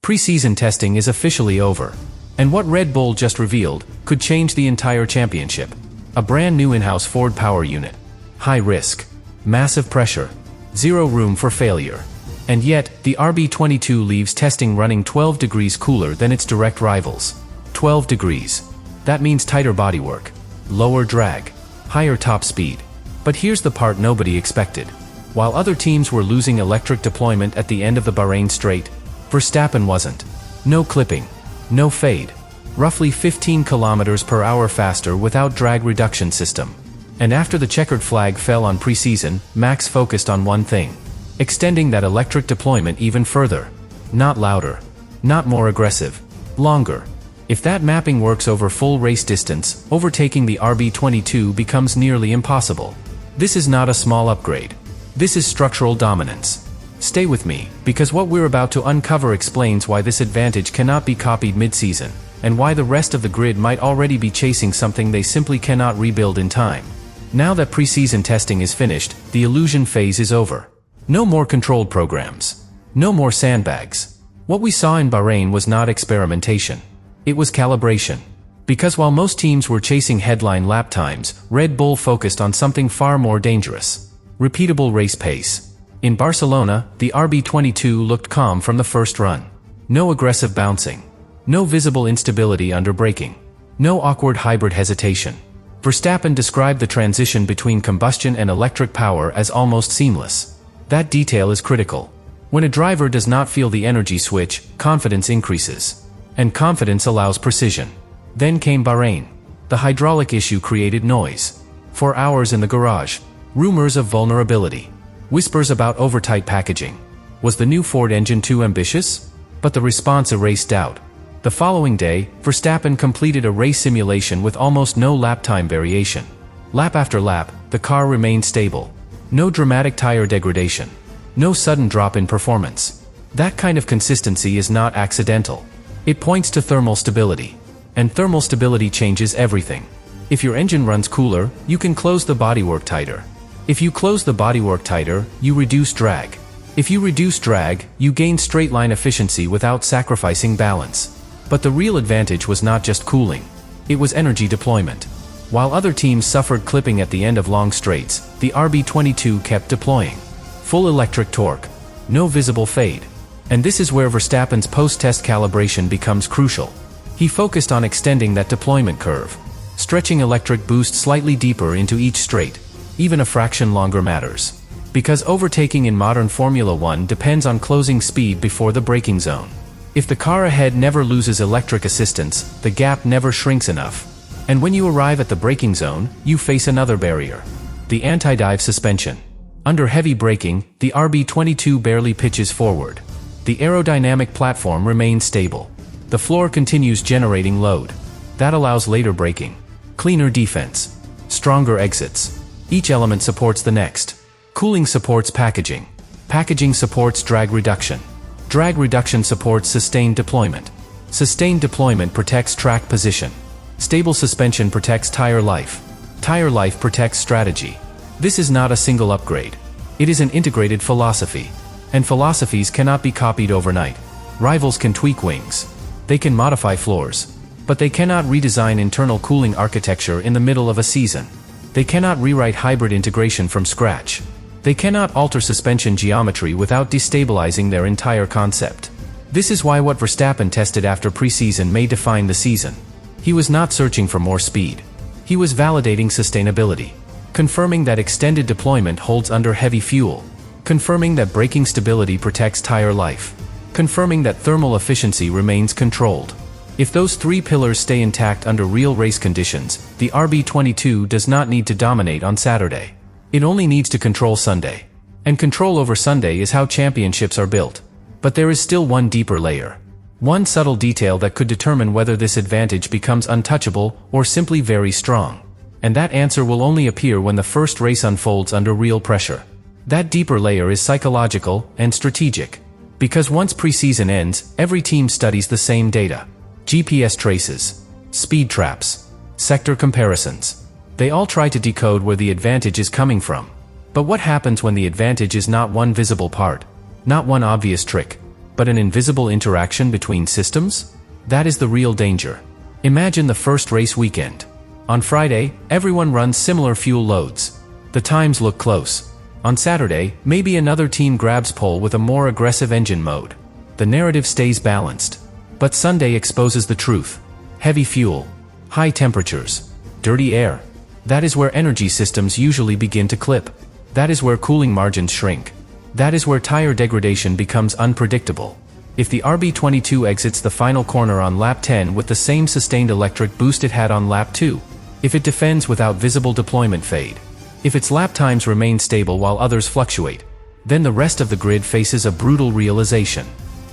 Preseason testing is officially over. And what Red Bull just revealed could change the entire championship. A brand new in-house Ford power unit. High risk. Massive pressure. Zero room for failure. And yet, the RB22 leaves testing running 12 degrees cooler than its direct rivals. 12 degrees. That means tighter bodywork, lower drag, higher top speed. But here's the part nobody expected. While other teams were losing electric deployment at the end of the Bahrain straight, Verstappen wasn't. No clipping. No fade. Roughly 15 kilometers per hour faster without drag reduction system. And after the checkered flag fell on preseason, Max focused on one thing. Extending that electric deployment even further. Not louder. Not more aggressive. Longer. If that mapping works over full race distance, overtaking the RB22 becomes nearly impossible. This is not a small upgrade. This is structural dominance. Stay with me, because what we're about to uncover explains why this advantage cannot be copied mid-season, and why the rest of the grid might already be chasing something they simply cannot rebuild in time. Now that preseason testing is finished, the illusion phase is over. No more controlled programs. No more sandbags. What we saw in Bahrain was not experimentation. It was calibration. Because while most teams were chasing headline lap times, Red Bull focused on something far more dangerous. Repeatable race pace. In Barcelona, the RB22 looked calm from the first run. No aggressive bouncing. No visible instability under braking. No awkward hybrid hesitation. Verstappen described the transition between combustion and electric power as almost seamless. That detail is critical. When a driver does not feel the energy switch, confidence increases. And confidence allows precision. Then came Bahrain. The hydraulic issue created noise. For hours in the garage. Rumors of vulnerability. Whispers about overtight packaging. Was the new Ford engine too ambitious? But the response erased doubt. The following day, Verstappen completed a race simulation with almost no lap time variation. Lap after lap, the car remained stable. No dramatic tire degradation. No sudden drop in performance. That kind of consistency is not accidental. It points to thermal stability. And thermal stability changes everything. If your engine runs cooler, you can close the bodywork tighter. If you close the bodywork tighter, you reduce drag. If you reduce drag, you gain straight-line efficiency without sacrificing balance. But the real advantage was not just cooling. It was energy deployment. While other teams suffered clipping at the end of long straights, the RB22 kept deploying. Full electric torque. No visible fade. And this is where Verstappen's post-test calibration becomes crucial. He focused on extending that deployment curve. Stretching electric boost slightly deeper into each straight. Even a fraction longer matters. Because overtaking in modern Formula 1 depends on closing speed before the braking zone. If the car ahead never loses electric assistance, the gap never shrinks enough. And when you arrive at the braking zone, you face another barrier. The anti-dive suspension. Under heavy braking, the RB22 barely pitches forward. The aerodynamic platform remains stable. The floor continues generating load. That allows later braking. Cleaner defense. Stronger exits. Each element supports the next. Cooling supports packaging. Packaging supports drag reduction. Drag reduction supports sustained deployment. Sustained deployment protects track position. Stable suspension protects tire life. Tire life protects strategy. This is not a single upgrade. It is an integrated philosophy. And philosophies cannot be copied overnight. Rivals can tweak wings. They can modify floors. But they cannot redesign internal cooling architecture in the middle of a season. They cannot rewrite hybrid integration from scratch. They cannot alter suspension geometry without destabilizing their entire concept. This is why what Verstappen tested after preseason may define the season. He was not searching for more speed. He was validating sustainability. Confirming that extended deployment holds under heavy fuel. Confirming that braking stability protects tire life. Confirming that thermal efficiency remains controlled. If those three pillars stay intact under real race conditions, the RB22 does not need to dominate on Saturday. It only needs to control Sunday. And control over Sunday is how championships are built. But there is still one deeper layer. One subtle detail that could determine whether this advantage becomes untouchable or simply very strong. And that answer will only appear when the first race unfolds under real pressure. That deeper layer is psychological and strategic. Because once preseason ends, every team studies the same data. GPS traces, speed traps, sector comparisons. They all try to decode where the advantage is coming from. But what happens when the advantage is not one visible part? Not one obvious trick? but an invisible interaction between systems? That is the real danger. Imagine the first race weekend. On Friday, everyone runs similar fuel loads. The times look close. On Saturday, maybe another team grabs pole with a more aggressive engine mode. The narrative stays balanced. But Sunday exposes the truth. Heavy fuel, high temperatures, dirty air. That is where energy systems usually begin to clip. That is where cooling margins shrink. That is where tire degradation becomes unpredictable. If the RB22 exits the final corner on lap 10 with the same sustained electric boost it had on lap 2, if it defends without visible deployment fade, if its lap times remain stable while others fluctuate, then the rest of the grid faces a brutal realization.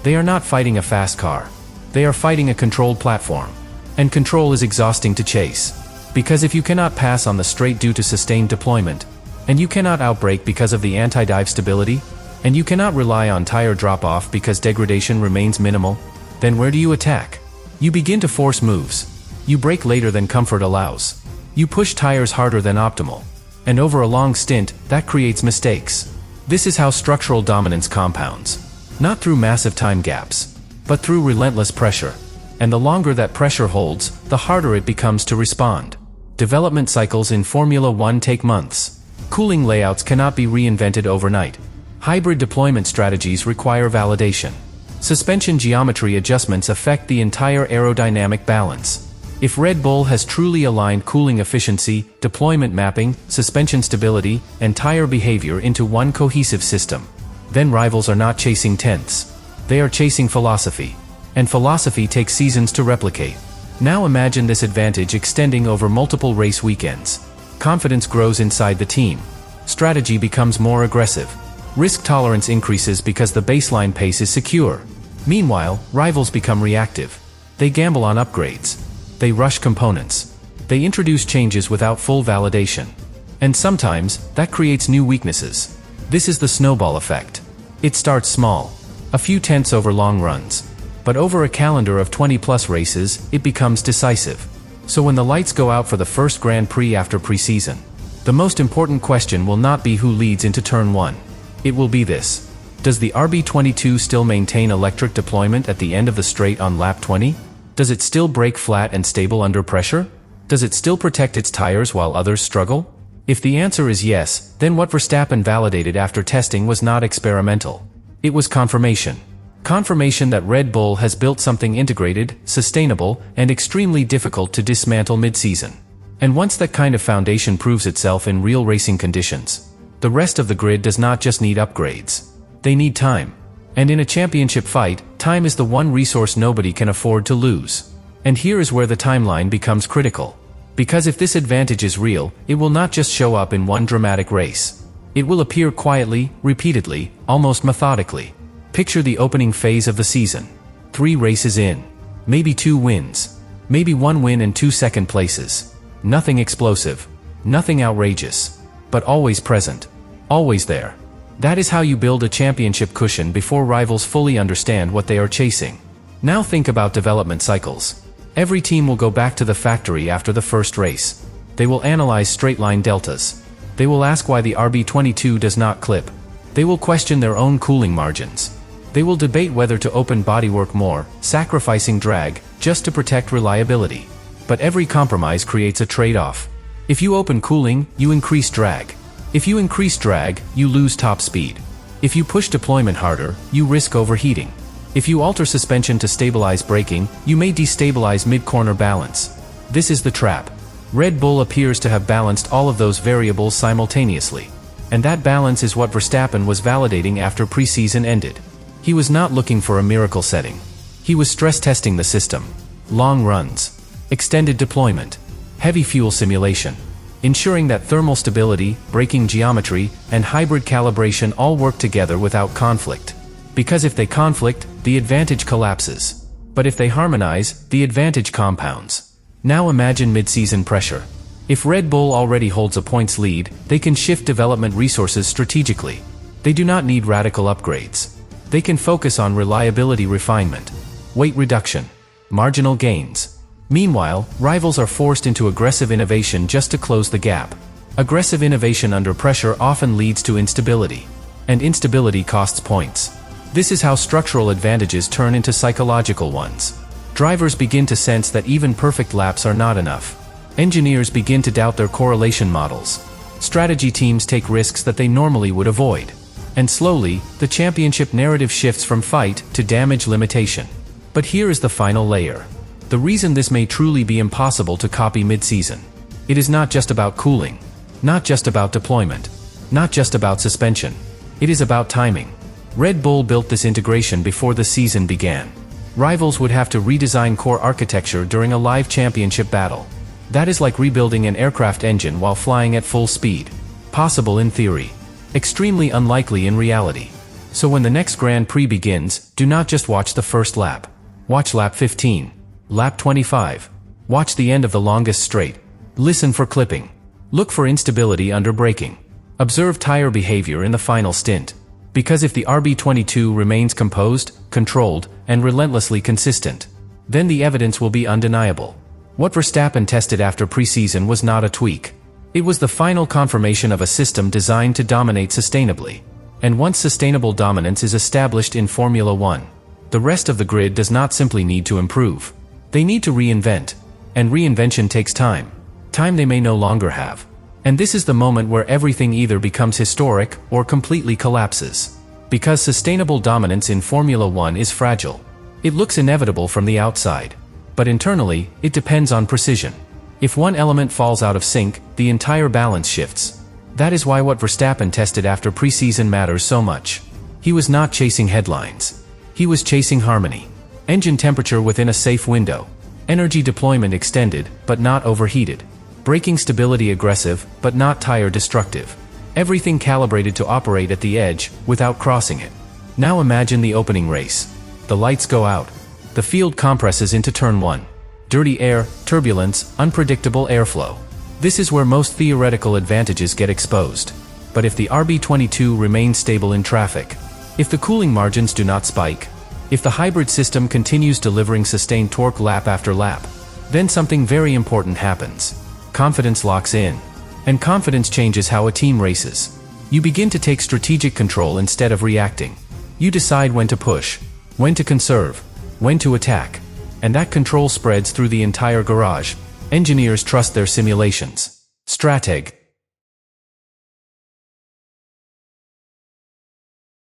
They are not fighting a fast car. They are fighting a controlled platform. And control is exhausting to chase. Because if you cannot pass on the straight due to sustained deployment, and you cannot outbrake because of the anti-dive stability, and you cannot rely on tire drop-off because degradation remains minimal, then where do you attack? You begin to force moves. You brake later than comfort allows. You push tires harder than optimal. And over a long stint, that creates mistakes. This is how structural dominance compounds. Not through massive time gaps, but through relentless pressure. And the longer that pressure holds, the harder it becomes to respond. Development cycles in Formula One take months. Cooling layouts cannot be reinvented overnight. Hybrid deployment strategies require validation. Suspension geometry adjustments affect the entire aerodynamic balance. If Red Bull has truly aligned cooling efficiency, deployment mapping, suspension stability, and tire behavior into one cohesive system, then rivals are not chasing tenths. They are chasing philosophy. And philosophy takes seasons to replicate. Now imagine this advantage extending over multiple race weekends. Confidence grows inside the team. Strategy becomes more aggressive. Risk tolerance increases because the baseline pace is secure. Meanwhile, rivals become reactive. They gamble on upgrades. They rush components. They introduce changes without full validation. And sometimes, that creates new weaknesses. This is the snowball effect. It starts small. A few tenths over long runs. But over a calendar of 20+ races, it becomes decisive. So when the lights go out for the first Grand Prix after preseason, the most important question will not be who leads into turn 1. It will be this. Does the RB22 still maintain electric deployment at the end of the straight on lap 20? Does it still brake flat and stable under pressure? Does it still protect its tires while others struggle? If the answer is yes, then what Verstappen validated after testing was not experimental. It was confirmation. Confirmation that Red Bull has built something integrated, sustainable, and extremely difficult to dismantle mid-season. And once that kind of foundation proves itself in real racing conditions, the rest of the grid does not just need upgrades. They need time. And in a championship fight, time is the one resource nobody can afford to lose. And here is where the timeline becomes critical. Because if this advantage is real, it will not just show up in one dramatic race. It will appear quietly, repeatedly, almost methodically. Picture the opening phase of the season. 3 races in. Maybe 2 wins. Maybe 1 win and 2 second places. Nothing explosive. Nothing outrageous. But always present. Always there. That is how you build a championship cushion before rivals fully understand what they are chasing. Now think about development cycles. Every team will go back to the factory after the first race. They will analyze straight-line deltas. They will ask why the RB22 does not clip. They will question their own cooling margins. They will debate whether to open bodywork more, sacrificing drag, just to protect reliability. But every compromise creates a trade-off. If you open cooling, you increase drag. If you increase drag, you lose top speed. If you push deployment harder, you risk overheating. If you alter suspension to stabilize braking, you may destabilize mid-corner balance. This is the trap. Red Bull appears to have balanced all of those variables simultaneously. And that balance is what Verstappen was validating after preseason ended. He was not looking for a miracle setting. He was stress testing the system. Long runs. Extended deployment. Heavy fuel simulation. Ensuring that thermal stability, braking geometry, and hybrid calibration all work together without conflict. Because if they conflict, the advantage collapses. But if they harmonize, the advantage compounds. Now imagine mid-season pressure. If Red Bull already holds a points lead, they can shift development resources strategically. They do not need radical upgrades. They can focus on reliability refinement, weight reduction, marginal gains. Meanwhile, rivals are forced into aggressive innovation just to close the gap. Aggressive innovation under pressure often leads to instability. And instability costs points. This is how structural advantages turn into psychological ones. Drivers begin to sense that even perfect laps are not enough. Engineers begin to doubt their correlation models. Strategy teams take risks that they normally would avoid. And slowly, the championship narrative shifts from fight to damage limitation. But here is the final layer. The reason this may truly be impossible to copy mid-season. It is not just about cooling. Not just about deployment. Not just about suspension. It is about timing. Red Bull built this integration before the season began. Rivals would have to redesign core architecture during a live championship battle. That is like rebuilding an aircraft engine while flying at full speed. Possible in theory. Extremely unlikely in reality. So when the next Grand Prix begins, do not just watch the first lap. Watch lap 15. Lap 25. Watch the end of the longest straight. Listen for clipping. Look for instability under braking. Observe tire behavior in the final stint. Because if the RB22 remains composed, controlled, and relentlessly consistent, then the evidence will be undeniable. What Verstappen tested after preseason was not a tweak. It was the final confirmation of a system designed to dominate sustainably. And once sustainable dominance is established in Formula One, the rest of the grid does not simply need to improve. They need to reinvent. And reinvention takes time. Time they may no longer have. And this is the moment where everything either becomes historic or completely collapses. Because sustainable dominance in Formula One is fragile. It looks inevitable from the outside. But internally, it depends on precision. If one element falls out of sync, the entire balance shifts. That is why what Verstappen tested after preseason matters so much. He was not chasing headlines. He was chasing harmony. Engine temperature within a safe window. Energy deployment extended, but not overheated. Braking stability aggressive, but not tire destructive. Everything calibrated to operate at the edge, without crossing it. Now imagine the opening race. The lights go out. The field compresses into turn 1. Dirty air, turbulence, unpredictable airflow. This is where most theoretical advantages get exposed. But if the RB22 remains stable in traffic, if the cooling margins do not spike, if the hybrid system continues delivering sustained torque lap after lap, then something very important happens. Confidence locks in. And confidence changes how a team races. You begin to take strategic control instead of reacting. You decide when to push, when to conserve, when to attack. And that control spreads through the entire garage. Engineers trust their simulations. Strateg,